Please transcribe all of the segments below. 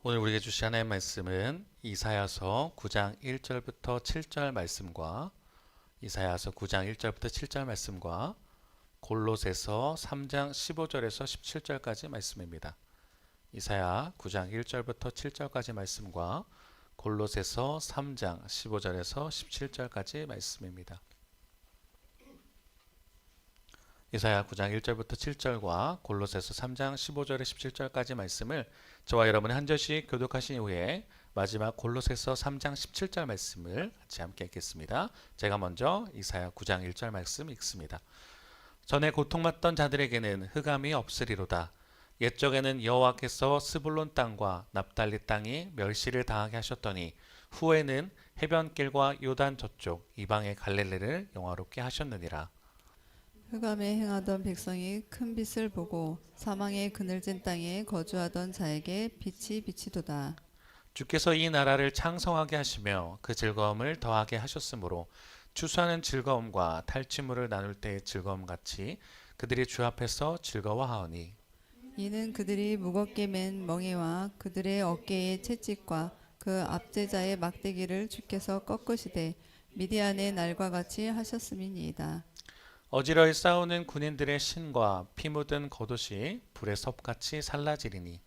오늘 우리에게 주신 하나의 말씀은 이사야서 9장 1절부터 7절 말씀과 이사야서 9장 1절부터 7절 말씀과 골로새서 3장 15절에서 17절까지 말씀입니다. 이사야 9장 1절부터 7절까지 말씀과 골로새서 3장 15절에서 17절까지 말씀입니다. 이사야 9장 1절부터 7절과 골로새서 3장 15절에 17절까지 말씀을 저와 여러분이 한 절씩 교독하신 이후에 마지막 골로새서 3장 17절 말씀을 같이 함께 읽겠습니다. 제가 먼저 이사야 9장 1절 말씀 읽습니다. 전에 고통받던 자들에게는 흑암이 없으리로다. 옛적에는 여호와께서 스불론 땅과 납달리 땅이 멸시를 당하게 하셨더니 후에는 해변길과 요단 저쪽 이방의 갈릴리를 영화롭게 하셨느니라. 흑암에 행하던 백성이 큰 빛을 보고 사망의 그늘진 땅에 거주하던 자에게 빛이 비치도다. 주께서 이 나라를 창성하게 하시며 그 즐거움을 더하게 하셨으므로 추수하는 즐거움과 탈취물을 나눌 때의 즐거움 같이 그들이 주 앞에서 즐거워하오니 이는 그들이 무겁게 맨 멍에와 그들의 어깨의 채찍과 그 압제자의 막대기를 주께서 꺾으시되 미디안의 날과 같이 하셨음이니이다. 어지러이 싸우는 군인들의 신과 피 묻은 겉옷이 불의 섭같이 살라지리니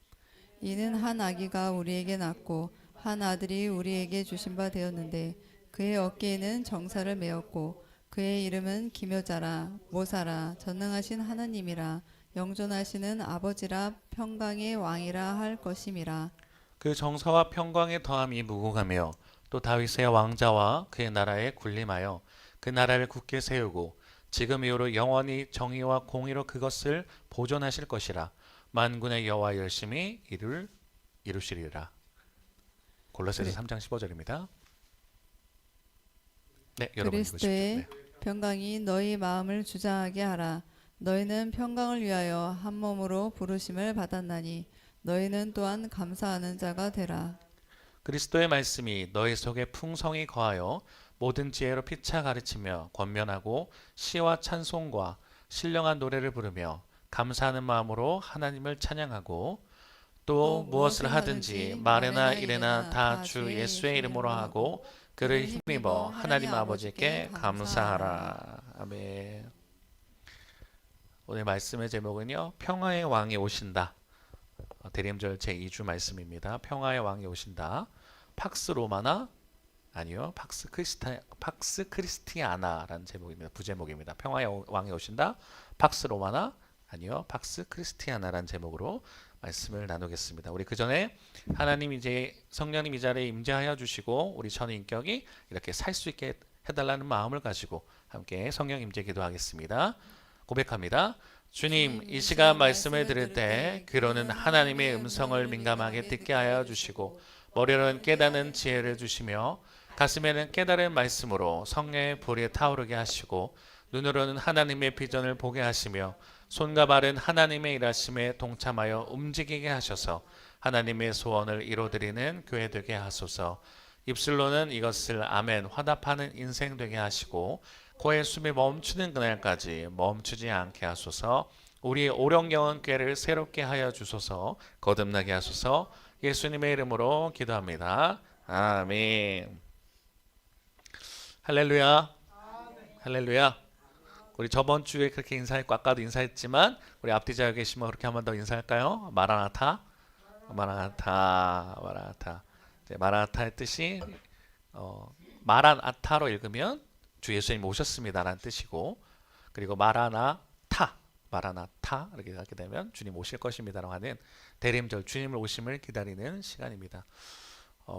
이는 한 아기가 우리에게 낳고 한 아들이 우리에게 주신 바 되었는데 그의 어깨에는 정사를 메었고 그의 이름은 기묘자라 모사라 전능하신 하나님이라 영존하시는 아버지라 평강의 왕이라 할 것임이라. 그 정사와 평강의 더함이 무궁하며 또 다윗의 왕자와 그의 나라에 군림하여 그 나라를 굳게 세우고 지금 이후로 영원히 정의와 공의로 그것을 보존하실 것이라. 만군의 여호와 열심히 이루시리라. 골로새서 3장 15절입니다. 네, 여러분 읽으십시오. 그리스도의 네. 평강이 너희 마음을 주장하게 하라. 너희는 평강을 위하여 한 몸으로 부르심을 받았나니 너희는 또한 감사하는 자가 되라. 그리스도의 말씀이 너희 속에 풍성히 거하여 모든 지혜로 피차 가르치며 권면하고 시와 찬송과 신령한 노래를 부르며 감사하는 마음으로 하나님을 찬양하고 또 무엇을 하든지 말이나 일에나 다 주 예수의 이름으로 하고 그를 힘입어 하나님 아버지께 감사하라. 아멘. 오늘 말씀의 제목은요, 평화의 왕이 오신다. 대림절 제2주 말씀입니다. 평화의 왕이 오신다. 팍스 로마나 아니요, 팍스 크리스티아나라는 제목입니다. 부제목입니다. 평화의 왕이 오신다. 팍스 로마나 아니요, 팍스 크리스티아나라는 제목으로 말씀을 나누겠습니다. 우리 그 전에 하나님 이제 성령님 이 자리에 임재하여 주시고 우리 전 인격이 이렇게 살 수 있게 해달라는 마음을 가지고 함께 성령 임재 기도하겠습니다. 고백합니다. 주님, 이 시간 말씀을 들을 때 귀로는 하나님의 음성을 민감하게 듣게 하여 주시고 머리로는 깨닫는 지혜를 주시며 가슴에는 깨달은 말씀으로 성령의 불이 타오르게 하시고 눈으로는 하나님의 비전을 보게 하시며 손과 발은 하나님의 일하심에 동참하여 움직이게 하셔서 하나님의 소원을 이루어드리는 교회 되게 하소서. 입술로는 이것을 아멘 화답하는 인생 되게 하시고 코의 숨이 멈추는 그날까지 멈추지 않게 하소서. 우리 오령영은 꾀를 새롭게 하여 주소서. 거듭나게 하소서. 예수님의 이름으로 기도합니다. 아멘. 할렐루야. 할렐루야. 우리 저번 주에 그렇게 인사했고 아까도 인사했지만 우리 앞뒤 자에 계시면 그렇게 한 번 더 인사할까요? 마라나타. 마라나타. 마라나타. 마라나타의 뜻이 마라나타로 읽으면 주 예수님 오셨습니다라는 뜻이고, 그리고 마라나타 이렇게 하게 되면 주님 오실 것입니다라고 하는 대림절 주님을 오심을 기다리는 시간입니다.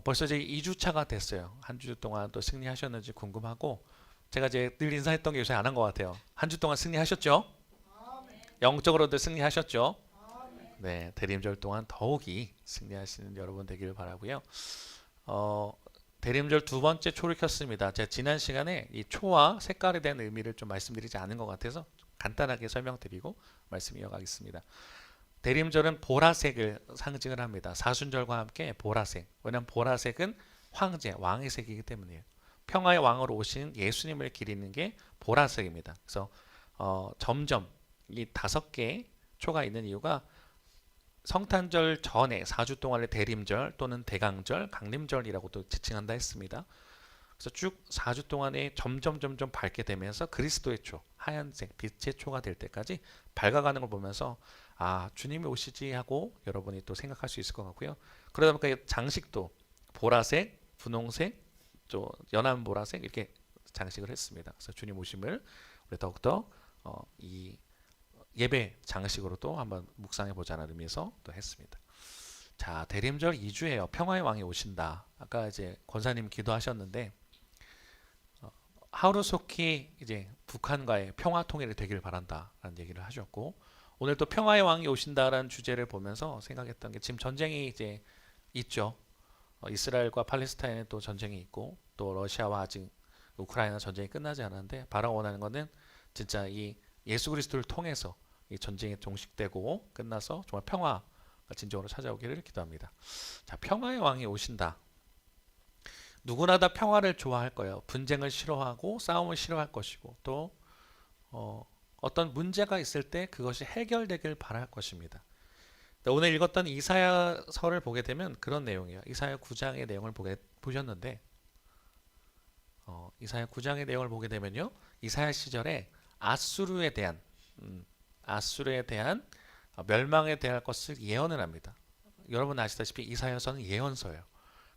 벌써 이제 2주차가 됐어요. 한 주 동안 또 승리하셨는지 궁금하고, 제가 이제 늘 인사했던 게 요새 안 한 것 같아요. 한 주 동안 승리하셨죠? 영적으로도 승리하셨죠? 네, 대림절 동안 더욱이 승리하시는 여러분 되기를 바라고요. 대림절 두 번째 초를 켰습니다. 제가 지난 시간에 이 초와 색깔에 대한 의미를 좀 말씀드리지 않은 것 같아서 간단하게 설명드리고 말씀 이어가겠습니다. 대림절은 보라색을 상징을 합니다. 사순절과 함께 보라색. 왜냐하면 보라색은 황제, 왕의 색이기 때문이에요. 평화의 왕으로 오신 예수님을 기리는 게 보라색입니다. 그래서 점점 이 5개의 초가 있는 이유가 성탄절 전에 4주 동안의 대림절 또는 대강절, 강림절이라고도 지칭한다 했습니다. 그래서 쭉 4주 동안에 점점 밝게 되면서 그리스도의 초, 하얀색 빛의 초가 될 때까지 밝아가는 걸 보면서 아, 주님이 오시지 하고 여러분이 또 생각할 수 있을 것 같고요. 그러다 보니까 장식도 보라색, 분홍색, 또 연한 보라색 이렇게 장식을 했습니다. 그래서 주님 오심을 우리 더욱더 이 예배 장식으로도 한번 묵상해 보자는 의미에서 또 했습니다. 자, 대림절 2주예요. 평화의 왕이 오신다. 아까 이제 권사님 기도하셨는데 하루속히 이제 북한과의 평화 통일이 되길 바란다라는 얘기를 하셨고 오늘 또 평화의 왕이 오신다라는 주제를 보면서 생각했던 게 지금 전쟁이 이제 있죠. 이스라엘과 팔레스타인에 또 전쟁이 있고 또 러시아와 아직 우크라이나 전쟁이 끝나지 않았는데 바라고 원하는 거는 진짜 이 예수 그리스도를 통해서 이 전쟁이 종식되고 끝나서 정말 평화가 진정으로 찾아오기를 기도합니다. 자, 평화의 왕이 오신다. 누구나 다 평화를 좋아할 거예요. 분쟁을 싫어하고 싸움을 싫어할 것이고 또 어떤 문제가 있을 때 그것이 해결되길 바랄 것입니다. 오늘 읽었던 이사야서를 보게 되면 그런 내용이에요. 이사야 9장의 내용을 보셨는데 이사야 9장의 내용을 보게 되면요. 이사야 시절에 아수르에 대한 멸망에 대한 것을 예언을 합니다. 여러분 아시다시피 이사야서는 예언서예요.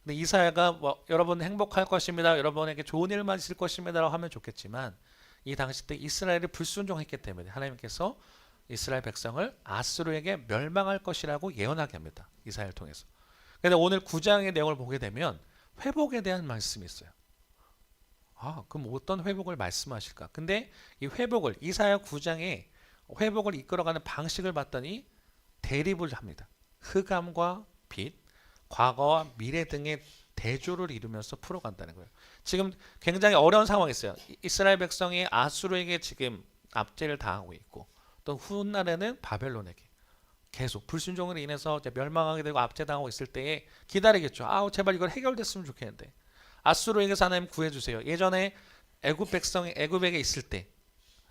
근데 이사야가 뭐 여러분 행복할 것입니다. 여러분에게 좋은 일만 있을 것입니다라고 하면 좋겠지만 이 당시 때 이스라엘이 불순종했기 때문에 하나님께서 이스라엘 백성을 아수르에게 멸망할 것이라고 예언하게 합니다. 이사야를 통해서. 그런데 오늘 9장의 내용을 보게 되면 회복에 대한 말씀이 있어요. 아, 그럼 어떤 회복을 말씀하실까? 근데 이 회복을 이사야 9장에 회복을 이끌어가는 방식을 봤더니 대립을 합니다. 흑암과 빛, 과거와 미래 등의 대조를 이루면서 풀어간다는 거예요. 지금 굉장히 어려운 상황이 있어요. 이스라엘 백성이 아수르에게 지금 압제를 당하고 있고 또 훗날에는 바벨론에게 계속 불순종으로 인해서 이제 멸망하게 되고 압제당하고 있을 때에 기다리겠죠. 아우 제발 이걸 해결됐으면 좋겠는데 아수르에게서 하나님 구해주세요. 예전에 애굽 백성이 애굽에게 있을 때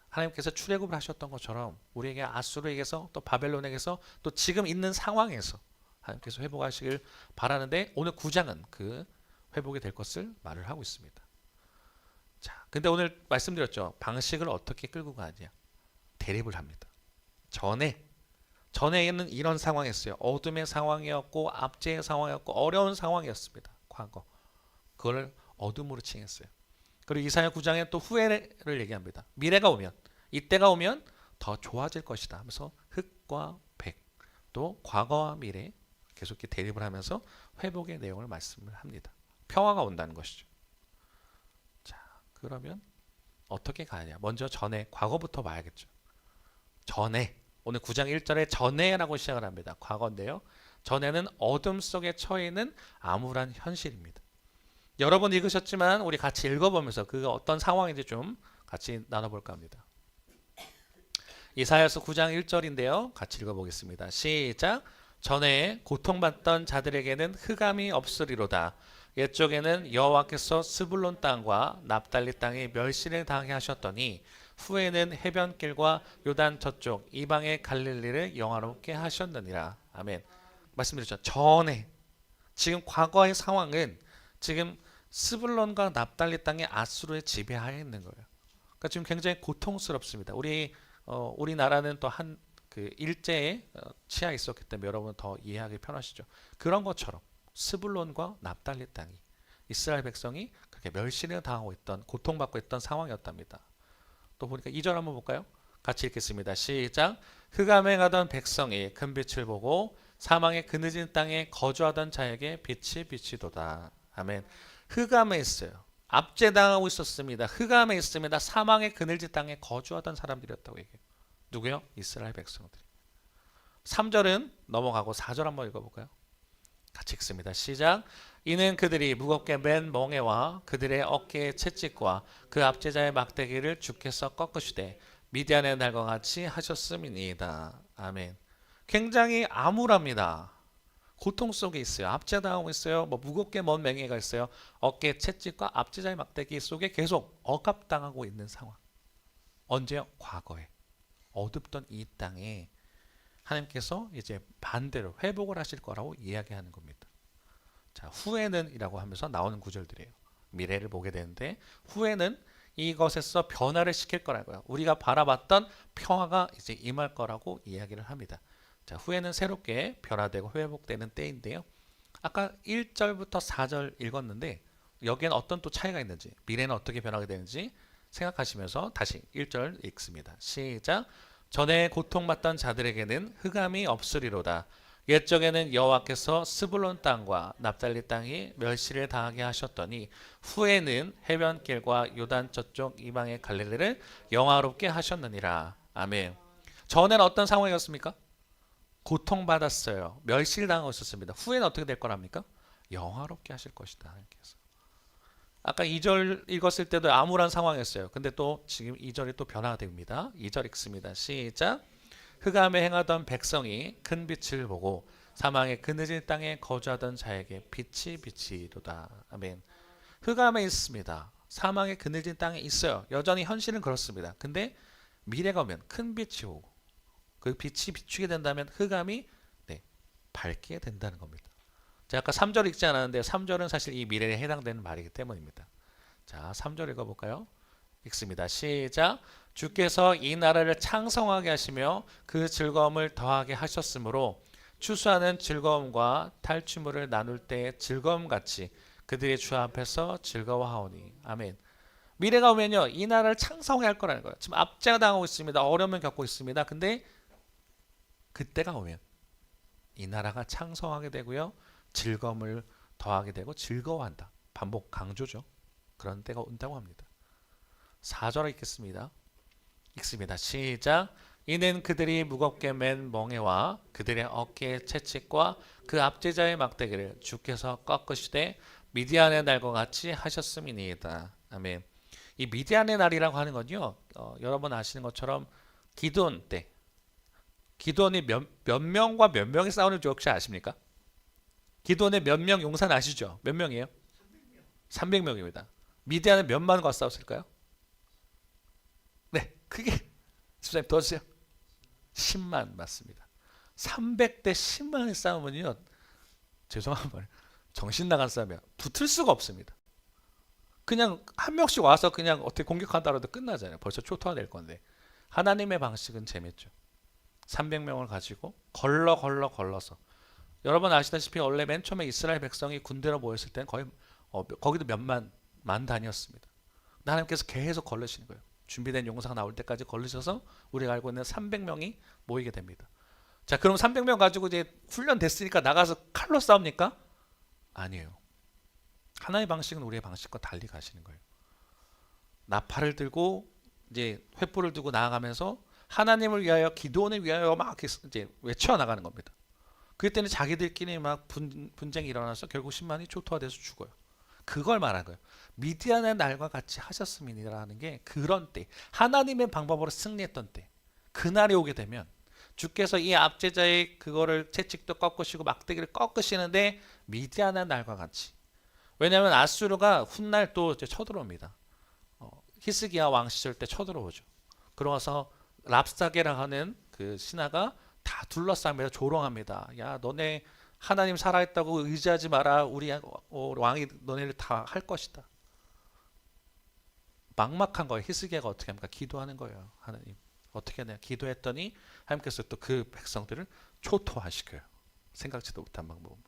하나님께서 출애굽을 하셨던 것처럼 우리에게 아수르에게서 또 바벨론에게서 또 지금 있는 상황에서 하나님께서 회복하시길 바라는데 오늘 9장은 그 회복이 될 것을 말을 하고 있습니다. 자, 근데 오늘 말씀드렸죠. 방식을 어떻게 끌고 가느냐. 대립을 합니다. 전에는 이런 상황이었어요. 어둠의 상황이었고 압제의 상황이었고 어려운 상황이었습니다. 과거. 그걸 어둠으로 칭했어요. 그리고 이사야 9장에 또 후회를 얘기합니다. 미래가 오면 이때가 오면 더 좋아질 것이다 하면서 흑과 백 또 과거와 미래 계속 대립을 하면서 회복의 내용을 말씀을 합니다. 평화가 온다는 것이죠. 자, 그러면 어떻게 가느냐. 먼저 전에 과거부터 봐야겠죠. 전에 오늘 9장 1절에 전에라고 시작을 합니다. 과거인데요. 전에는 어둠 속에 처해 있는 암울한 현실입니다. 여러 번 읽으셨지만 우리 같이 읽어보면서 그가 어떤 상황인지 좀 같이 나눠볼까 합니다. 이사야서 9장 1절인데요. 같이 읽어보겠습니다. 시작. 전에 고통받던 자들에게는 흑암이 없으리로다. 옛적에는 여호와께서 스불론 땅과 납달리 땅에 멸시를 당하게 하셨더니 후에는 해변길과 요단 저쪽 이방의 갈릴리를 영화롭게 하셨느니라. 아멘. 말씀드렸죠. 전에 지금 과거의 상황은 지금 스불론과 납달리 땅의 아수르의 지배하에 있는 거예요. 그러니까 지금 굉장히 고통스럽습니다. 우리나라는 또 한 그 일제에 치하에 있었기 때문에 여러분 더 이해하기 편하시죠. 그런 것처럼 스불론과 납달리 땅이 이스라엘 백성이 그렇게 멸시를 당하고 있던 고통받고 있던 상황이었답니다. 또 보니까 2절 한번 볼까요? 같이 읽겠습니다. 시작. 흑암에 가던 백성이 큰 빛을 보고 사망의 그늘진 땅에 거주하던 자에게 빛이 비치도다. 아멘. 흑암에 있어요. 압제당하고 있었습니다. 흑암에 있습니다. 사망의 그늘진 땅에 거주하던 사람들이었다고 얘기해요. 누구요? 이스라엘 백성들. 3절은 넘어가고 4절 한번 읽어볼까요? 같이 읽습니다. 시작. 이는 그들이 무겁게 맨 멍에와 그들의 어깨의 채찍과 그 압제자의 막대기를 주께서 꺾으시되 미디안의 날과 같이 하셨음이니이다. 아멘. 굉장히 암울합니다. 고통 속에 있어요. 압제당하고 있어요. 무겁게 먼 맹해가 있어요. 어깨의 채찍과 압제자의 막대기 속에 계속 억압당하고 있는 상황. 언제요? 과거에. 어둡던 이 땅에 하나님께서 이제 반대로 회복을 하실 거라고 이야기하는 겁니다. 자, 후에는 이라고 하면서 나오는 구절들이에요. 미래를 보게 되는데 후에는 이것에서 변화를 시킬 거라고요. 우리가 바라봤던 평화가 이제 임할 거라고 이야기를 합니다. 자, 후에는 새롭게 변화되고 회복되는 때인데요. 아까 1절부터 4절 읽었는데 여기에는 어떤 또 차이가 있는지, 미래는 어떻게 변하게 되는지 생각하시면서 다시 1절 읽습니다. 시작. 전에 고통받던 자들에게는 흑암이 없으리로다. 옛적에는 여호와께서 스불론 땅과 납달리 땅이 멸시를 당하게 하셨더니 후에는 해변길과 요단 저쪽 이방의 갈릴리를 영화롭게 하셨느니라. 아멘. 전에는 어떤 상황이었습니까? 고통받았어요. 멸시를 당하고 있었습니다. 후에는 어떻게 될 거랍니까? 영화롭게 하실 것이다. 하나님께서. 아까 2절 읽었을 때도 암울한 상황이었어요. 근데 또 지금 2절이 또 변화가 됩니다. 2절 읽습니다. 시작. 흑암에 행하던 백성이 큰 빛을 보고 사망의 그늘진 땅에 거주하던 자에게 빛이 비치도다. 아멘. 흑암에 있습니다. 사망의 그늘진 땅에 있어요. 여전히 현실은 그렇습니다. 근데 미래가 오면 큰 빛이 오고 그 빛이 비추게 된다면 흑암이 밝게 된다는 겁니다. 제가 아까 3절 읽지 않았는데 3절은 사실 이 미래에 해당되는 말이기 때문입니다. 자, 3절 읽어볼까요? 읽습니다. 시작. 주께서 이 나라를 창성하게 하시며 그 즐거움을 더하게 하셨으므로 추수하는 즐거움과 탈취물을 나눌 때의 즐거움같이 그들이 주 앞에서 즐거워하오니. 아멘. 미래가 오면요, 이 나라를 창성하게 할 거라는 거예요. 지금 압제가 당하고 있습니다. 어려움을 겪고 있습니다. 근데 그때가 오면 이 나라가 창성하게 되고요, 즐거움을 더하게 되고 즐거워한다. 반복 강조죠. 그런 때가 온다고 합니다. 4절 읽겠습니다. 읽습니다. 시작. 이는 그들이 무겁게 맨 멍에와 그들의 어깨의 채찍과 그 압제자의 막대기를 주께서 꺾으시되 미디안의 날과 같이 하셨음이니이다. 아멘. 이 미디안의 날이라고 하는 건요, 여러분 아시는 것처럼 기드온 때, 기드온이 몇 명과 몇 명이 싸우는지 혹시 아십니까? 기드온의 몇 명 용사 아시죠? 몇 명이에요? 300명입니다. 미디안은 몇만과 싸웠을까요? 네, 크게 집사님 더 주세요. 10만 맞습니다. 300대 10만의 싸움은요, 죄송한 말, 정신 나간 싸움이야. 붙을 수가 없습니다. 그냥 한 명씩 와서 그냥 어떻게 공격한다 해도 끝나잖아요. 벌써 초토화될 건데. 하나님의 방식은 재밌죠. 300명을 가지고 걸러서, 여러분 아시다시피 원래 맨 처음에 이스라엘 백성이 군대로 모였을 때는 거의 거기도 만 단위였습니다. 근데 하나님께서 계속 걸르시는 거예요. 준비된 용사가 나올 때까지 걸르셔서 우리가 알고 있는 300명이 모이게 됩니다. 자, 그럼 300명 가지고 이제 훈련 됐으니까 나가서 칼로 싸웁니까? 아니에요. 하나의 방식은 우리의 방식과 달리 가시는 거예요. 나팔을 들고 이제 횃불을 들고 나아가면서 하나님을 위하여, 기도원을 위하여 막 이제 외쳐 나가는 겁니다. 그때는 자기들끼리 막 분쟁이 일어나서 결국 10만이 초토화돼서 죽어요. 그걸 말한 거예요. 미디안의 날과 같이 하셨음이라는 게 그런 때, 하나님의 방법으로 승리했던 때, 그날이 오게 되면 주께서 이 압제자의 그거를 채찍도 꺾으시고 막대기를 꺾으시는데 미디안의 날과 같이. 왜냐하면 아수르가 훗날 또 이제 쳐들어옵니다. 히스기야 왕 시절 때 쳐들어오죠. 그러고서 랍사게라 하는 그 신하가 다 둘러싸면서 조롱합니다. 야, 너네 하나님 살아있다고 의지하지 마라. 우리 왕이 너네를 다 할 것이다. 막막한 거예요. 히스기야가 어떻게 합니까? 기도하는 거예요. 하나님 어떻게 하냐? 기도했더니 하나님께서 또 그 백성들을 초토화시켜요. 생각지도 못한 방법.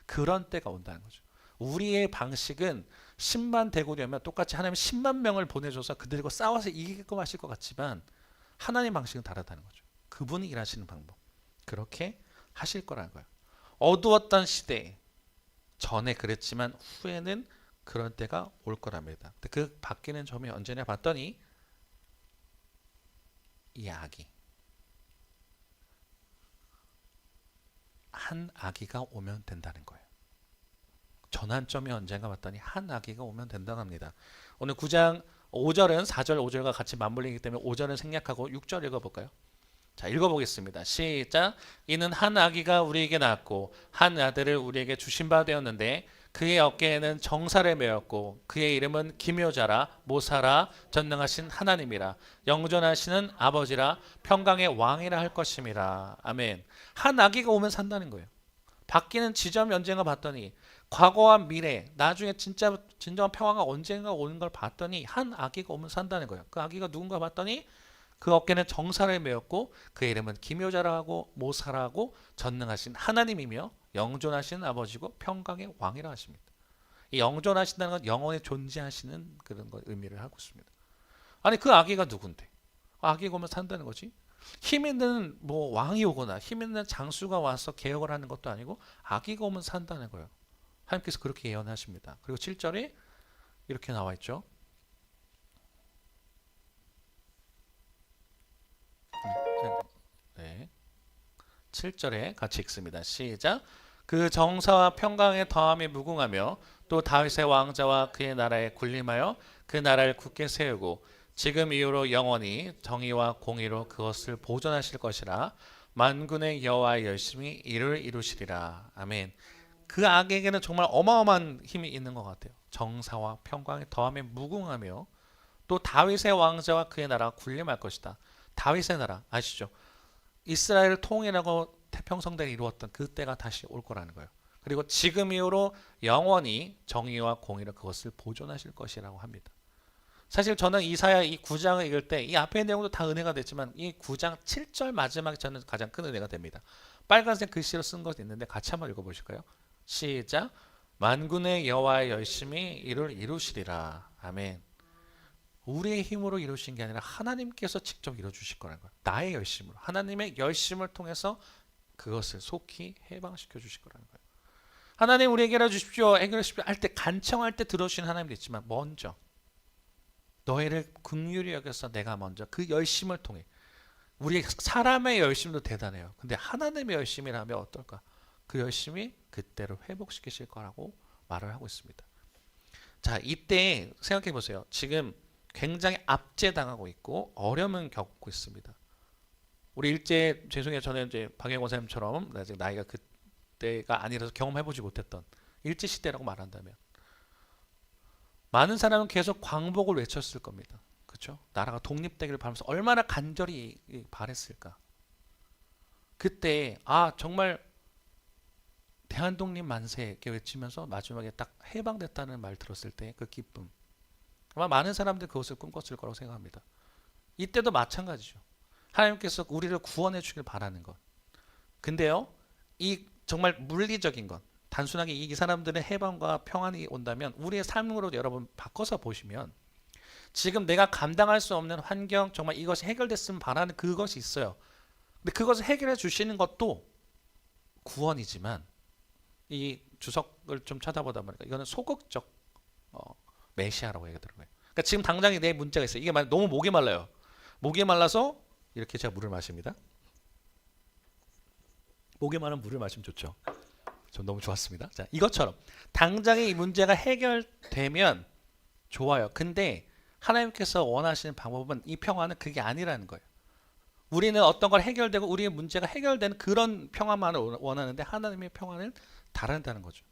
그런 때가 온다는 거죠. 우리의 방식은 10만 되고 되면 똑같이 하나님 10만 명을 보내줘서 그들과 싸워서 이기게끔 하실 것 같지만 하나님 방식은 다르다는 거죠. 그분이 일하시는 방법. 그렇게 하실 거라는 거예요. 어두웠던 시대 전에 그랬지만 후에는 그런 때가 올 거랍니다. 근데 그 바뀌는 점이 언제냐 봤더니 이 아기, 한 아기가 오면 된다는 거예요. 전환점이 언젠가 봤더니 한 아기가 오면 된다고 합니다. 오늘 9장 5절은 4절 5절과 같이 맞물리기 때문에 5절은 생략하고 6절 읽어볼까요? 자, 읽어보겠습니다. 시작. 이는 한 아기가 우리에게 낳았고 한 아들을 우리에게 주신 바 되었는데 그의 어깨에는 정사를 메었고 그의 이름은 기묘자라 모사라 전능하신 하나님이라 영존하시는 아버지라 평강의 왕이라 할 것임이라. 아멘. 한 아기가 오면 산다는 거예요. 바뀌는 지점 언젠가 봤더니 과거와 미래 나중에 진짜 진정한 평화가 언젠가 오는 걸 봤더니 한 아기가 오면 산다는 거예요. 그 아기가 누군가 봤더니 그 어깨는 정사를 메었고 그의 이름은 기묘자라고 모사라고 전능하신 하나님이며 영존하신 아버지고 평강의 왕이라 하십니다. 이 영존하신다는 건 영원히 존재하시는 그런 걸 의미를 하고 있습니다. 아니 그 아기가 누군데? 아기가 오면 산다는 거지. 힘 있는 뭐 왕이 오거나 힘 있는 장수가 와서 개혁을 하는 것도 아니고 아기가 오면 산다는 거예요. 하나님께서 그렇게 예언하십니다. 그리고 7절에 이렇게 나와 있죠. 네. 7절에 같이 읽습니다. 시작. 그 정사와 평강의 더함이 무궁하며 또 다윗의 왕자와 그의 나라에 군림하여 그 나라를 굳게 세우고 지금 이후로 영원히 정의와 공의로 그것을 보존하실 것이라 만군의 여호와의 열심히 이를 이루시리라. 아멘. 그 악에게는 정말 어마어마한 힘이 있는 것 같아요. 정사와 평강의 더함에 무궁하며 또 다윗의 왕자와 그의 나라가 군림할 것이다. 다윗의 나라 아시죠? 이스라엘을 통일하고 태평성대를 이루었던 그때가 다시 올 거라는 거예요. 그리고 지금 이후로 영원히 정의와 공의로 그것을 보존하실 것이라고 합니다. 사실 저는 이사야 이 9장을 읽을 때 이 앞의 내용도 다 은혜가 됐지만 이 9장 7절 마지막이 저는 가장 큰 은혜가 됩니다. 빨간색 글씨로 쓴 것이 있는데 같이 한번 읽어보실까요? 시작. 만군의 여호와의 열심히 이를 이루시리라. 아멘. 우리의 힘으로 이루신 게 아니라 하나님께서 직접 이루어주실 거라는 거예요. 나의 열심으로 하나님의 열심을 통해서 그것을 속히 해방시켜 주실 거라는 거예요. 하나님 우리에게 해주십시오 해결해 주십시오 할 때 간청할 때 들어주시는 하나님도 있지만 먼저 너희를 긍휼히 여겨서 내가 먼저 그 열심을 통해 우리 사람의 열심도 대단해요. 근데 하나님의 열심이라면 어떨까? 그 열심이 그때로 회복시키실 거라고 말을 하고 있습니다. 자, 이때 생각해 보세요. 지금 굉장히 압제당하고 있고 어려움을 겪고 있습니다. 우리 일제 죄송해요. 저는 이제 박영권 권사님처럼 아직 나이가 그때가 아니라서 경험해보지 못했던 일제 시대라고 말한다면 많은 사람은 계속 광복을 외쳤을 겁니다. 그렇죠? 나라가 독립되기를 바라면서 얼마나 간절히 바랬을까. 그때 정말 대한독립 만세 이렇게 외치면서 마지막에 딱 해방됐다는 말 들었을 때 그 기쁨. 아마 많은 사람들이 그것을 꿈꿨을 거라고 생각합니다. 이때도 마찬가지죠. 하나님께서 우리를 구원해 주길 바라는 것. 근데요, 이 정말 물리적인 것, 단순하게 이 사람들의 해방과 평안이 온다면 우리의 삶으로 여러분 바꿔서 보시면 지금 내가 감당할 수 없는 환경, 정말 이것이 해결됐으면 바라는 그것이 있어요. 근데 그것을 해결해 주시는 것도 구원이지만 이 주석을 좀 찾아보다 보니까 이거는 소극적 메시아라고 얘기가 들어요. 그러니까 지금 당장에 내 문제가 있어요. 이게 너무 목이 말라요. 목이 말라서 이렇게 제가 물을 마십니다. 목이 마른 물을 마시면 좋죠. 전 너무 좋았습니다. 자, 이것처럼 당장에 이 문제가 해결되면 좋아요. 근데 하나님께서 원하시는 방법은 이 평화는 그게 아니라는 거예요. 우리는 어떤 걸 해결되고 우리의 문제가 해결되는 그런 평화만을 원하는데 하나님의 평화는 다르다는 거죠.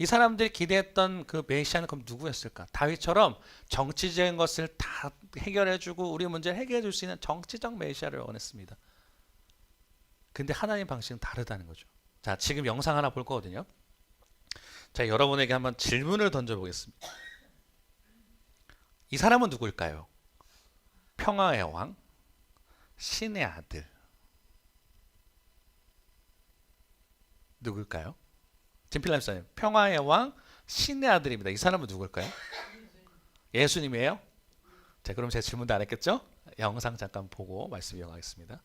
이 사람들이 기대했던 그 메시아는 그럼 누구였을까? 다윗처럼 정치적인 것을 다 해결해주고 우리 문제를 해결해 줄 수 있는 정치적 메시아를 원했습니다. 근데 하나님 방식은 다르다는 거죠. 자, 지금 영상 하나 볼 거거든요. 자, 여러분에게 한번 질문을 던져보겠습니다. 이 사람은 누구일까요? 평화의 왕, 신의 아들. 누굴까요? 진필람사님, 평화의 왕, 신의 아들입니다. 이 사람은 누굴까요? 예수님이에요? 자, 그럼 제가 질문도 안 했겠죠? 영상 잠깐 보고 말씀 이어가겠습니다.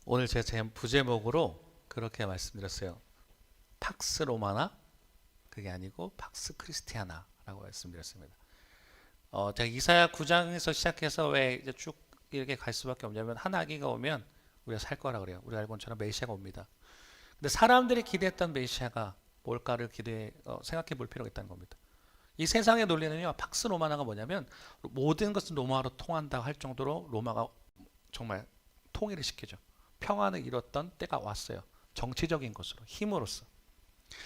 오늘 제 부제목으로 그렇게 말씀드렸어요. 팍스 로마나 그게 아니고 팍스 크리스티아나라고 말씀드렸습니다. 제가 이사야 9장에서 시작해서 왜 이제 쭉 이렇게 갈 수밖에 없냐면 한 아기가 오면 우리가 살 거라 그래요. 우리가 알고 있는 메시아가 옵니다. 근데 사람들이 기대했던 메시아가 뭘까를 생각해 볼 필요가 있다는 겁니다. 이 세상의 논리는요, 팍스 로마나가 뭐냐면 모든 것은 로마로 통한다 할 정도로 로마가 정말 통일을 시키죠. 평안을 이뤘던 때가 왔어요. 정치적인 것으로, 힘으로써.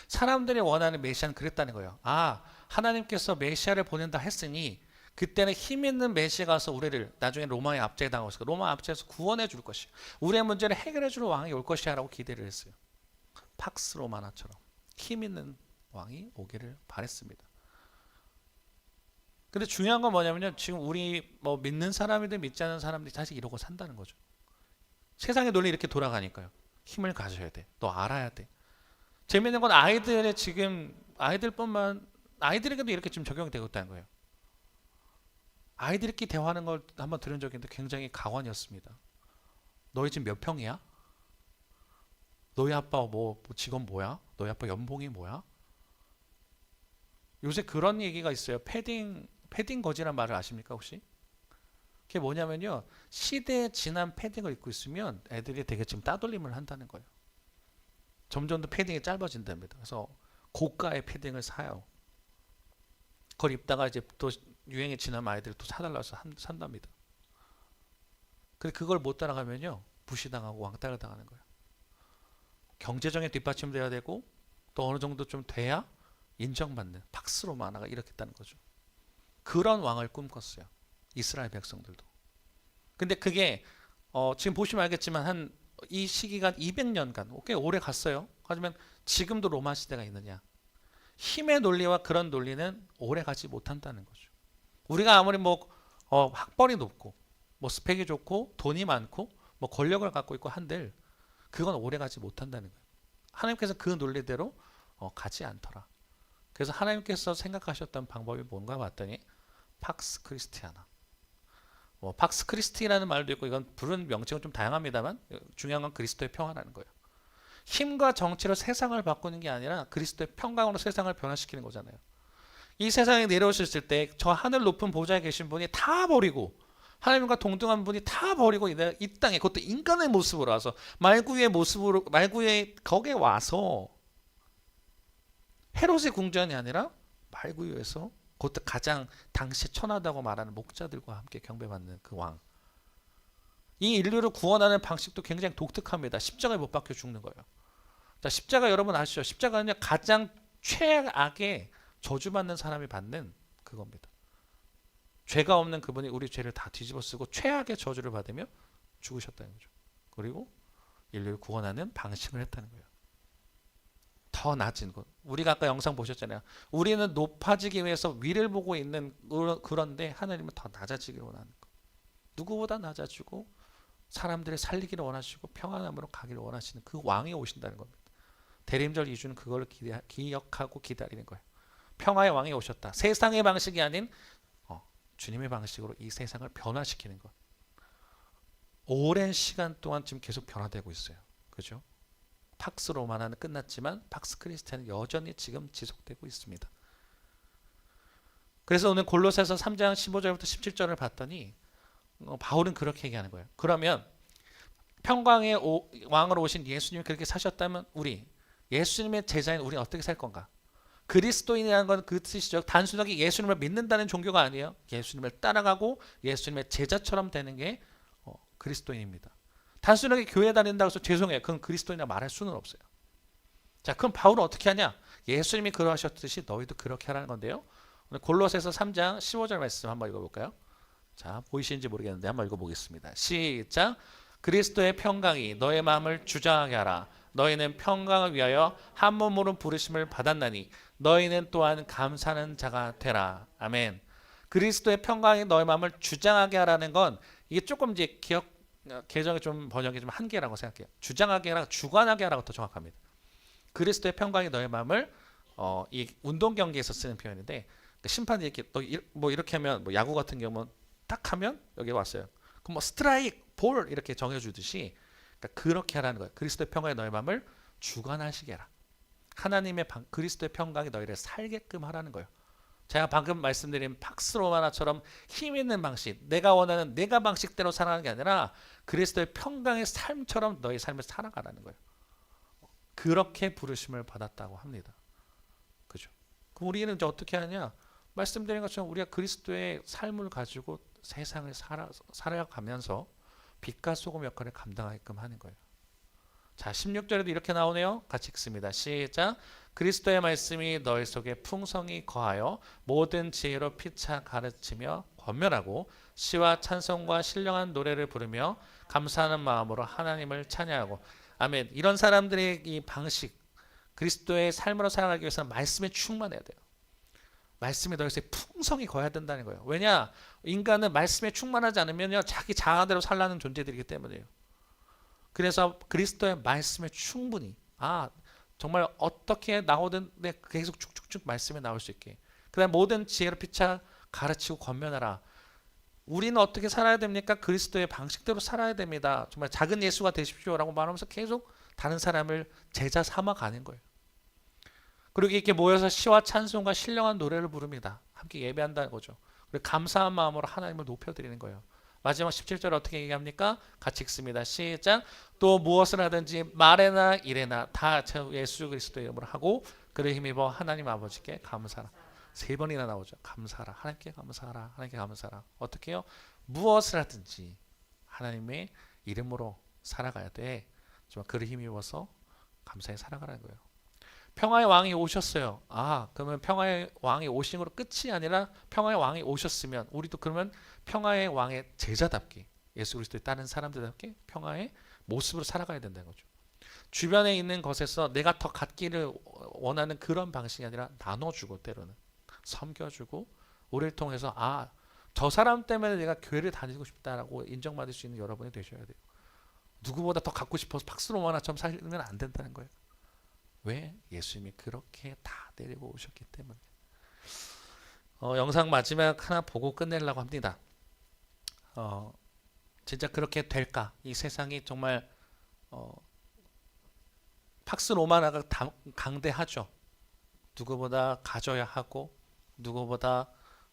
사람들이 원하는 메시아는 그랬다는 거예요. 아, 하나님께서 메시아를 보낸다 했으니 그때는 힘 있는 메시아가 와서 우리를 나중에 로마의 압제에 당하고 로마 압제에서 구원해 줄 것이야. 우리의 문제를 해결해 줄 왕이 올 것이야 라고 기대를 했어요. 팍스 로마나처럼 힘 있는 왕이 오기를 바랬습니다. 근데 중요한 건 뭐냐면요. 지금 우리 뭐 믿는 사람이든 믿지 않는 사람들이 다시 이러고 산다는 거죠. 세상의 논리 이렇게 돌아가니까요. 힘을 가져야 돼. 너 알아야 돼. 재밌는 건 아이들의 지금 아이들에게도 이렇게 지금 적용이 되고 있다는 거예요. 아이들끼리 대화하는 걸 한번 들은 적이 있는데 굉장히 가관이었습니다. 너희 집 몇 평이야? 너희 아빠 뭐 직업 뭐야? 너희 아빠 연봉이 뭐야? 요새 그런 얘기가 있어요. 패딩 거지란 말을 아십니까 혹시? 그게 뭐냐면요. 시대에 지난 패딩을 입고 있으면 애들이 되게 지금 따돌림을 한다는 거예요. 점점 더 패딩이 짧아진답니다. 그래서 고가의 패딩을 사요. 그걸 입다가 이제 또 유행이 지나면 아이들이 또 사달라서 산답니다. 근데 그걸 못 따라가면요. 무시당하고 왕따를 당하는 거예요. 경제적인 뒷받침돼야 되고 또 어느 정도 좀 돼야 인정받는 팍스 로마나가 이렇겠다는 거죠. 그런 왕을 꿈꿨어요. 이스라엘 백성들도. 근데 그게 지금 보시면 알겠지만 이 시기가 200년간 꽤 오래 갔어요. 하지만 지금도 로마 시대가 있느냐? 힘의 논리와 그런 논리는 오래 가지 못한다는 거죠. 우리가 아무리 학벌이 높고 스펙이 좋고 돈이 많고 권력을 갖고 있고 한들 그건 오래 가지 못한다는 거예요. 하나님께서 그 논리대로 가지 않더라. 그래서 하나님께서 생각하셨던 방법이 뭔가 봤더니 팍스 크리스티아나. 팍스 크리스티라는 말도 있고 이건 부른 명칭은 좀 다양합니다만 중요한 건 그리스도의 평화라는 거예요. 힘과 정치로 세상을 바꾸는 게 아니라 그리스도의 평강으로 세상을 변화시키는 거잖아요. 이 세상에 내려오셨을 때 저 하늘 높은 보좌에 계신 분이 다 버리고 하나님과 동등한 분이 다 버리고 이 땅에 그것도 인간의 모습으로 와서 말구의 거기에 와서 헤롯의 궁전이 아니라 말구유에서 그것도 가장 당시 천하다고 말하는 목자들과 함께 경배받는 그 왕. 이 인류를 구원하는 방식도 굉장히 독특합니다. 십자가에 못 박혀 죽는 거예요. 자, 십자가 여러분 아시죠? 십자가는 가장 최악의 저주받는 사람이 받는 그겁니다. 죄가 없는 그분이 우리 죄를 다 뒤집어 쓰고 최악의 저주를 받으며 죽으셨다는 거죠. 그리고 인류를 구원하는 방식을 했다는 거예요. 더 낮은 것. 우리가 아까 영상 보셨잖아요. 우리는 높아지기 위해서 위를 보고 있는 그런데 하나님은 더 낮아지기를 원하는 것. 누구보다 낮아지고 사람들을 살리기를 원하시고 평안함으로 가기를 원하시는 그 왕이 오신다는 겁니다. 대림절 2주는 그걸 기억하고 기다리는 거예요. 평화의 왕이 오셨다. 세상의 방식이 아닌 주님의 방식으로 이 세상을 변화시키는 것. 오랜 시간 동안 지금 계속 변화되고 있어요. 그죠? 팍스 로마나는 끝났지만 팍스 크리스티아는 여전히 지금 지속되고 있습니다. 그래서 오늘 골로새서 3장 15절부터 17절을 봤더니 바울은 그렇게 얘기하는 거예요. 그러면 평강의 왕으로 오신 예수님이 그렇게 사셨다면 우리 예수님의 제자인 우리는 어떻게 살 건가? 그리스도인이라는 건 그 뜻이죠. 단순하게 예수님을 믿는다는 종교가 아니에요. 예수님을 따라가고 예수님의 제자처럼 되는 게 그리스도인입니다. 단순하게 교회 다닌다고 해서 죄송해요. 그건 그리스도인이라 말할 수는 없어요. 자, 그럼 바울은 어떻게 하냐? 예수님이 그러하셨듯이 너희도 그렇게 하라는 건데요. 오늘 골로새서 3장 15절 말씀 한번 읽어볼까요? 자, 보이시는지 모르겠는데 한번 읽어보겠습니다. 시작. 그리스도의 평강이 너의 마음을 주장하게 하라. 너희는 평강을 위하여 한 몸으로 부르심을 받았나니 너희는 또한 감사하는 자가 되라. 아멘. 그리스도의 평강이 너의 마음을 주장하게 하라는 건 이게 조금 이제 개정이 좀 번역이 좀 한계라고 생각해요. 주장하게 하라, 주관하게 하라가 더 정확합니다. 그리스도의 평강이 너의 마음을 이 운동 경기에서 쓰는 표현인데 심판이 이렇게 이렇게 하면 야구 같은 경우는 딱 하면 여기 왔어요. 그럼 스트라이크, 볼 이렇게 정해주듯이 그러니까 그렇게 하라는 거예요. 그리스도의 평강이 너의 마음을 주관하시게 해라. 하나님의 그리스도의 평강이 너희를 살게끔 하라는 거예요. 제가 방금 말씀드린 팍스 로마나처럼 힘 있는 방식, 내가 원하는 내가 방식대로 살아가는 게 아니라 그리스도의 평강의 삶처럼 너희 삶을 살아가라는 거예요. 그렇게 부르심을 받았다고 합니다. 그죠? 그럼 우리는 이제 어떻게 하냐? 말씀드린 것처럼 우리가 그리스도의 삶을 가지고 세상을 살아가면서 빛과 소금 역할을 감당하게끔 하는 거예요. 자, 16절에도 이렇게 나오네요. 같이 읽습니다. 시작. 그리스도의 말씀이 너희 속에 풍성히 거하여 모든 지혜로 피차 가르치며 권면하고 시와 찬송과 신령한 노래를 부르며 감사하는 마음으로 하나님을 찬양하고. 아멘. 이런 사람들의 이 방식, 그리스도의 삶으로 살아가기 위해서는 말씀에 충만해야 돼요. 말씀이 너희 속에 풍성히 거해야 된다는 거예요. 왜냐? 인간은 말씀에 충만하지 않으면요, 자기 자아대로 살라는 존재들이기 때문이에요. 그래서 그리스도의 말씀에 충분히, 정말 어떻게 나오든 계속 쭉쭉쭉 말씀에 나올 수 있게. 그다음 모든 지혜로 피차 가르치고 권면하라. 우리는 어떻게 살아야 됩니까? 그리스도의 방식대로 살아야 됩니다. 정말 작은 예수가 되십시오라고 말하면서 계속 다른 사람을 제자 삼아 가는 거예요. 그리고 이렇게 모여서 시와 찬송과 신령한 노래를 부릅니다. 함께 예배한다는 거죠. 그리고 감사한 마음으로 하나님을 높여드리는 거예요. 마지막 17절 어떻게 얘기합니까? 같이 읽습니다. 시작. 또 무엇을 하든지 말에나 일에나 다 예수 그리스도의 이름으로 하고 그를 힘입어 하나님 아버지께 감사하라. 3번이나 나오죠. 감사하라. 하나님께 감사하라. 하나님께 감사하라. 어떻게 해요? 무엇을 하든지 하나님의 이름으로 살아가야 돼. 정말 그를 힘입어서 감사히 살아가라는 거예요. 평화의 왕이 오셨어요. 그러면 평화의 왕이 오신 것으로 끝이 아니라 평화의 왕이 오셨으면 우리도 그러면 평화의 왕의 제자답게 예수 그리스도의 따른 사람들답게 평화의 모습으로 살아가야 된다는 거죠. 주변에 있는 것에서 내가 더 갖기를 원하는 그런 방식이 아니라 나눠주고 때로는 섬겨주고 우리를 통해서 저 사람 때문에 내가 교회를 다니고 싶다라고 인정받을 수 있는 여러분이 되셔야 돼요. 누구보다 더 갖고 싶어서 팍스로마나처럼 살면 안 된다는 거예요. 왜? 예수님이 그렇게 다 내리고 오셨기 때문에. 영상 마지막 하나 보고 끝내려고 합니다. 진짜 그렇게 될까? 이 세상이 정말 팍스 로마나가 강대하죠. 누구보다 가져야 하고 누구보다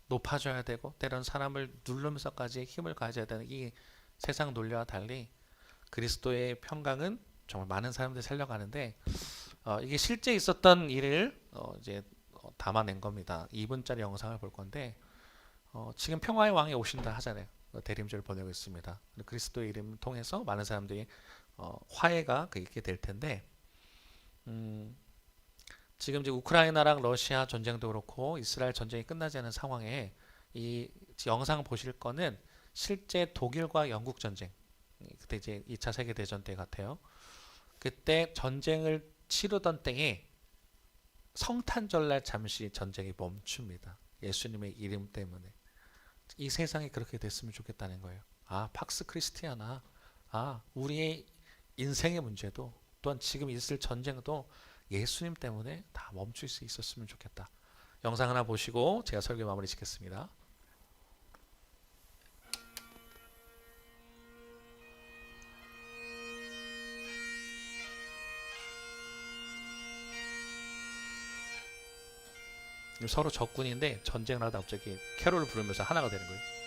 높아져야 되고 때로는 사람을 누르면서까지 힘을 가져야 되는 이 세상 논리와 달리 그리스도의 평강은 정말 많은 사람들이 살려가는데 이게 실제 있었던 일을 이제 담아낸 겁니다. 2분짜리 영상을 볼 건데 지금 평화의 왕이 오신다 하잖아요. 대림절을 보내고 있습니다. 그리스도의 이름을 통해서 많은 사람들이 화해가 있게 될 텐데 지금 이제 우크라이나랑 러시아 전쟁도 그렇고 이스라엘 전쟁이 끝나지 않은 상황에 이 영상 보실 거는 실제 독일과 영국 전쟁, 그때 이제 2차 세계대전 때 같아요. 그때 전쟁을 치르던 때에 성탄절날 잠시 전쟁이 멈춥니다. 예수님의 이름 때문에. 이 세상이 그렇게 됐으면 좋겠다는 거예요. 팍스 크리스티아나, 우리의 인생의 문제도 또한 지금 있을 전쟁도 예수님 때문에 다 멈출 수 있었으면 좋겠다. 영상 하나 보시고 제가 설교 마무리 짓겠습니다. 서로 적군인데 전쟁을 하다 갑자기 캐롤을 부르면서 하나가 되는 거예요.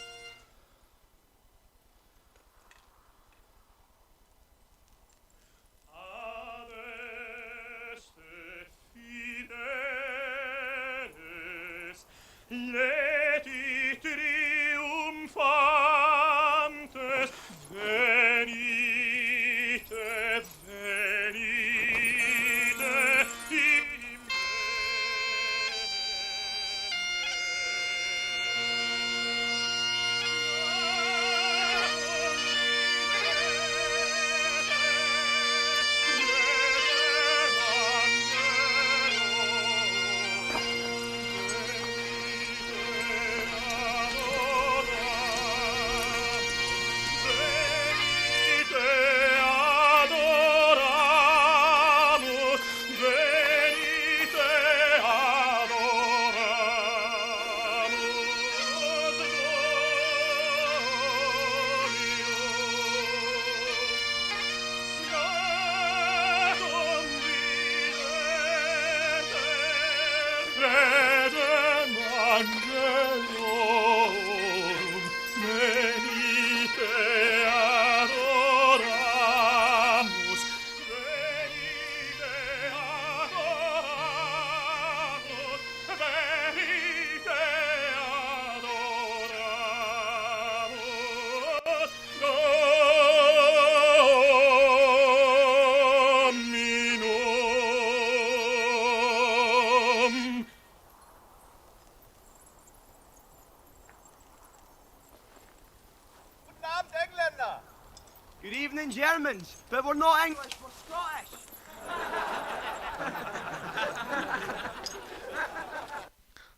Good evening, Germans, but we're not English, we're Scottish.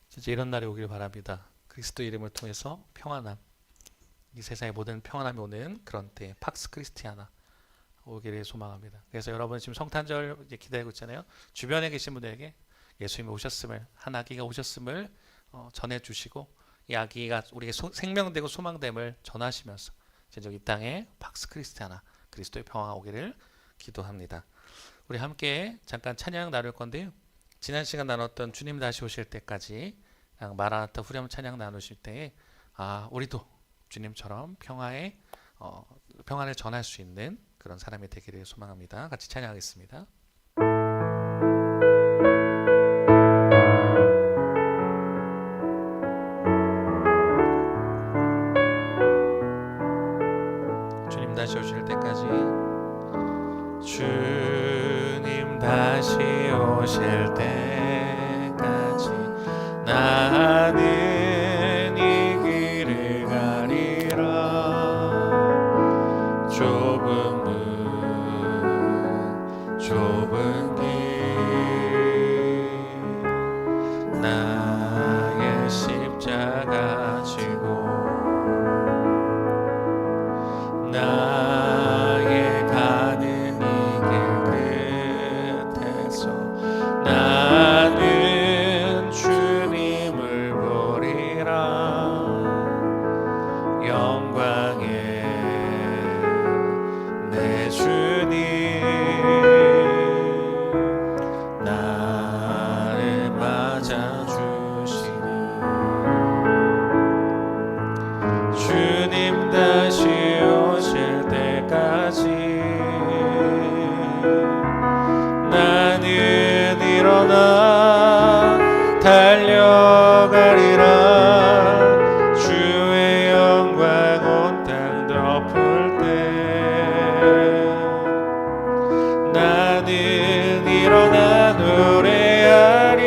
진짜 이런 날이 오길 바랍니다. 그리스도 이름을 통해서 평안함, 이 세상의 모든 평안함이 오는 그런 때 팍스 크리스티아나 오기를 소망합니다. 그래서 여러분 지금 성탄절 이제 기다리고 있잖아요. 주변에 계신 분들에게 예수님이 오셨음을, 한 아기가 오셨음을 전해주시고 이 아기가 우리에게 생명되고 소망됨을 전하시면서 진짜 이 땅에 팍스 크리스티아나 그리스도의 평화가 오기를 기도합니다. 우리 함께 잠깐 찬양 나눌 건데요. 지난 시간 나눴던 주님 다시 오실 때까지 마라나타 후렴 찬양 나누실 때에 우리도 주님처럼 평안을 전할 수 있는 그런 사람이 되기를 소망합니다. 같이 찬양하겠습니다. 주님 다시 오실 때까지 주님 다시 오실 때까지 나는 이 길을 가리라 좁은 문 좁은 길 나의 십자가 지고 나의 가는 이 길 끝에서 나는 주님을 보리라 영광의 내 주님 나를 맞아주시니 주님 다시 오실 때까지 나는 일어나 달려가리라 주의 영광 온 땅 덮을 때 나는 일어나 노래하리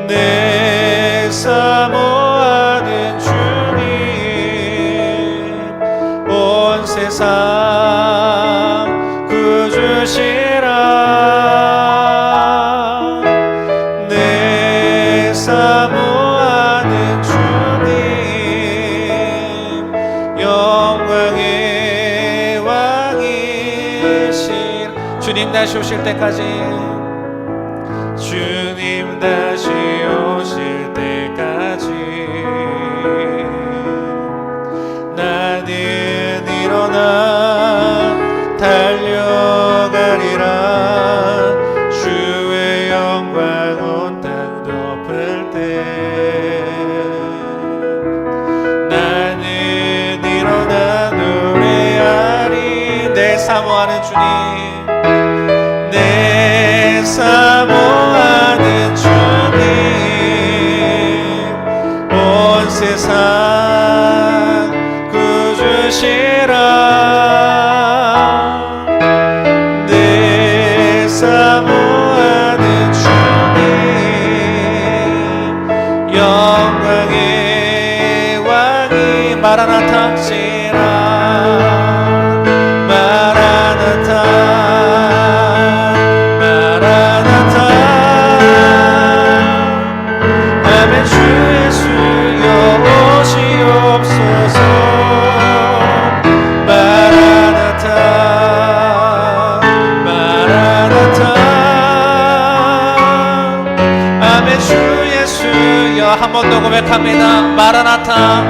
내 사모하는 주님 온 세상 구주시라 내 사모하는 주님 영광의 왕이신 주님 다시 오실 때까지 주님 다시 오실 때까지 나는 일어나 달려가리라 주의 영광 온 땅 덮을 때 나는 일어나 노래하리 내 사모하는 주님 내 사모하는 주님 온 세상 구주시라 내 사모하는 주님 영광의 왕이 마라나타 시라 아멘 주 예수여 오시옵소서 마라나타 마라나타 아멘 주 예수여 한 번 더 고백합니다 마라나타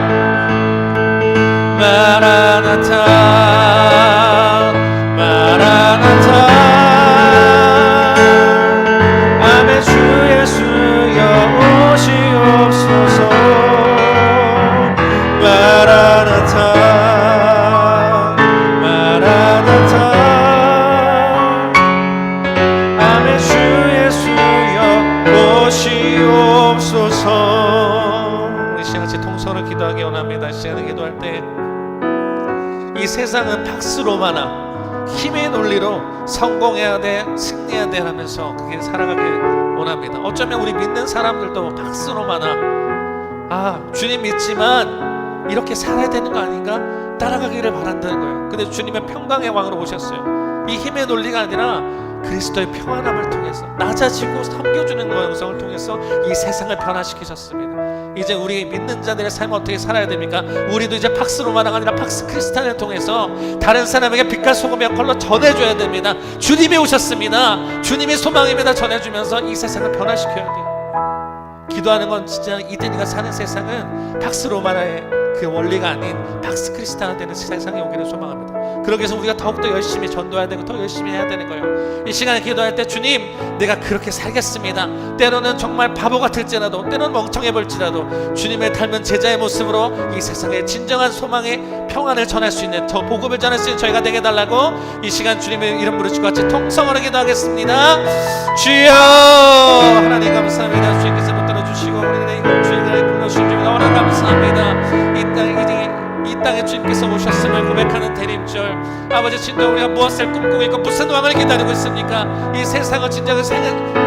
마라나타 마라나타 아멘 주 예수여 오시옵소서 마라나타 마라나타 아멘 주 예수여 오시옵소서 우리 시간 같이 통성으로 기도하기 원합니다. 시간을 기도할 때 이 세상은 박수로만 힘의 논리로 성공해야 돼 승리해야 돼 하면서 그게 살아가길 원합니다. 어쩌면 우리 믿는 사람들도 박수로만 주님 믿지만 이렇게 살아야 되는 거 아닌가? 따라가기를 바란다는 거예요. 근데 주님은 평강의 왕으로 오셨어요. 이 힘의 논리가 아니라 그리스도의 평안함을 통해서 낮아지고 섬겨주는 영성을 통해서 이 세상을 변화시키셨습니다. 이제 우리 믿는 자들의 삶은 어떻게 살아야 됩니까? 우리도 이제 팍스 로마나가 아니라 팍스 크리스탄을 통해서 다른 사람에게 빛과 소금의 역할로 전해줘야 됩니다. 주님이 오셨습니다. 주님이 소망입니다. 전해주면서 이 세상을 변화시켜야 돼요. 기도하는 건 진짜 이든이가 사는 세상은 팍스 로마나의 그 원리가 아닌 팍스 크리스탄화 되는 세상에 오기를 소망합니다. 그러기 위해서 우리가 더욱더 열심히 전도해야 되고 더 열심히 해야 되는 거예요. 이 시간에 기도할 때 주님, 내가 그렇게 살겠습니다. 때로는 정말 바보 같을지라도, 때로는 멍청해 볼지라도 주님을 닮은 제자의 모습으로 이 세상에 진정한 소망의 평안을 전할 수 있는, 저 복음을 전할 수 있는 저희가 되게 달라고 이 시간 주님의 이름 부르시고 같이 통성으로 기도하겠습니다. 주여, 하나님 감사합니다. 주님께서 붙들어 주시고 우리들의 주님을 불러주신 주님 너무나 감사합니다. 이 땅에 주님께서 오셨음을 고백하는 대림절, 아버지 진정 우리가 무엇을 꿈꾸고 있고 무슨 왕을 기다리고 있습니까? 이 세상은 진정한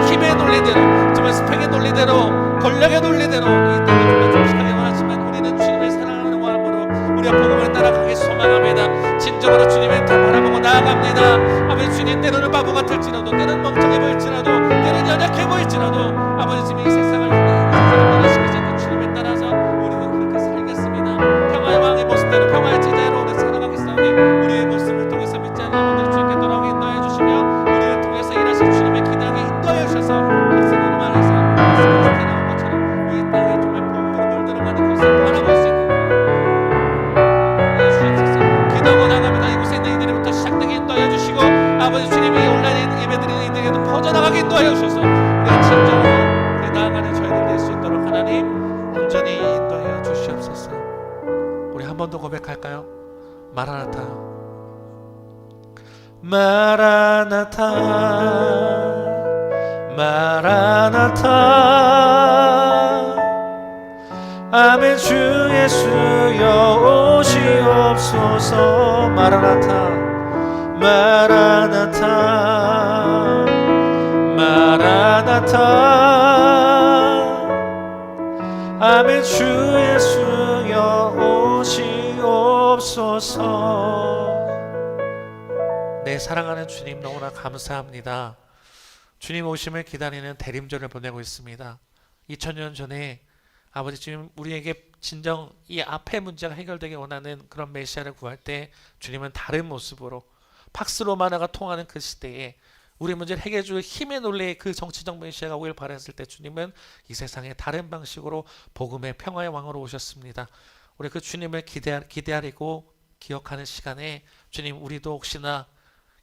힘의 논리대로, 정말 스펙의 논리대로, 권력의 논리대로 이 땅을 존중하게 원하지만 우리는 주님을 사랑하는 마음으로 우리가 복음을 따라가기 소망합니다. 진정으로 주님을 다 바라보고 나아갑니다. 아버지 주님, 때로는 바보 같을지라도, 때로는 멍청해 보일지라도, 때로는 연약해 보일지라도 아버지 주님 이 세상을 변화시키셨던 주님을 따라서 우리는 그렇게 살겠습니다. 평화의 왕의 모습대로 평화의 제자로 오늘 살아가겠사오니 우리의 모습을 통해서 믿지 않는 영혼들 주님께 돌아오게 인도해 주시며 우리를 통해서 일하실 주님의 기대하게 인도해 주셔서 박사님 말해서 스페이스에 나온 것처럼 이 땅에 정말 복음으로 물들어가는 것을 바라볼 수 있는 주옵소서. 기도하고 나갑니다. 이곳에 있는 이들부터 시작되게 인도해 주시고 아버지 주님이 온라인 예배드리는 이들에게도 퍼져나가게 인도해 주셔서 우리가 진정으로 나아가는 저희들 될 수 있도록 하나님 온전히 인도해 주시옵소서. 우리 한 번 더 고백할까요? 마라나타, 마라나타, 마라나타. 아멘. 주 예수여 오시옵소서. 마라나타, 마라나타, 마라나타. 아멘. 주 예수여 오시옵소서. 네, 사랑하는 주님 너무나 감사합니다. 주님 오심을 기다리는 대림절을 보내고 있습니다. 2000년 전에 아버지 주님 우리에게 진정 이 앞의 문제가 해결되기 원하는 그런 메시아를 구할 때 주님은 다른 모습으로 팍스 로마나가 통하는 그 시대에 우리 문제를 해결해 줄 힘의 논리의 그 정치적 메시아가 오길 바랐을 때 주님은 이 세상에 다른 방식으로 복음의 평화의 왕으로 오셨습니다. 우리 그 주님을 기대하리고 기억하는 시간에 주님, 우리도 혹시나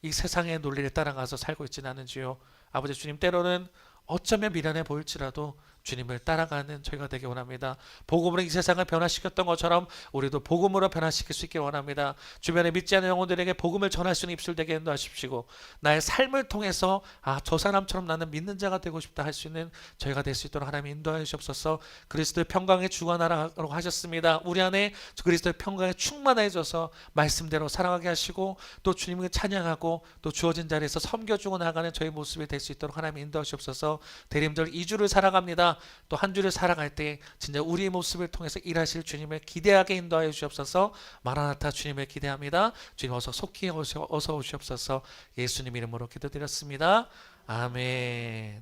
이 세상의 논리를 따라가서 살고 있지는 않은지요. 아버지 주님, 때로는 어쩌면 미련해 보일지라도 주님을 따라가는 저희가 되기 원합니다. 복음으로 이 세상을 변화시켰던 것처럼 우리도 복음으로 변화시킬 수 있길 원합니다. 주변에 믿지 않는 영혼들에게 복음을 전할 수 있는 입술 되게 인도하십시고 나의 삶을 통해서 저 사람처럼 나는 믿는 자가 되고 싶다 할 수 있는 저희가 될 수 있도록 하나님 인도하여 주옵소서. 그리스도의 평강에 주관하라고 하셨습니다. 우리 안에 그리스도의 평강에 충만해져서 말씀대로 살아가게 하시고 또 주님을 찬양하고 또 주어진 자리에서 섬겨주고 나가는 저희 모습이 될 수 있도록 하나님 인도하여 주옵소서. 대림절 2주를 살아갑니다. 또 한 주를 살아갈 때 진짜 우리의 모습을 통해서 일하실 주님을 기대하게 인도하여 주옵소서. 마라나타, 주님을 기대합니다. 주님 어서 속히 어서 오시옵소서. 예수님 이름으로 기도드렸습니다. 아멘.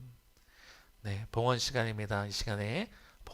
네, 봉헌 시간입니다. 이 시간에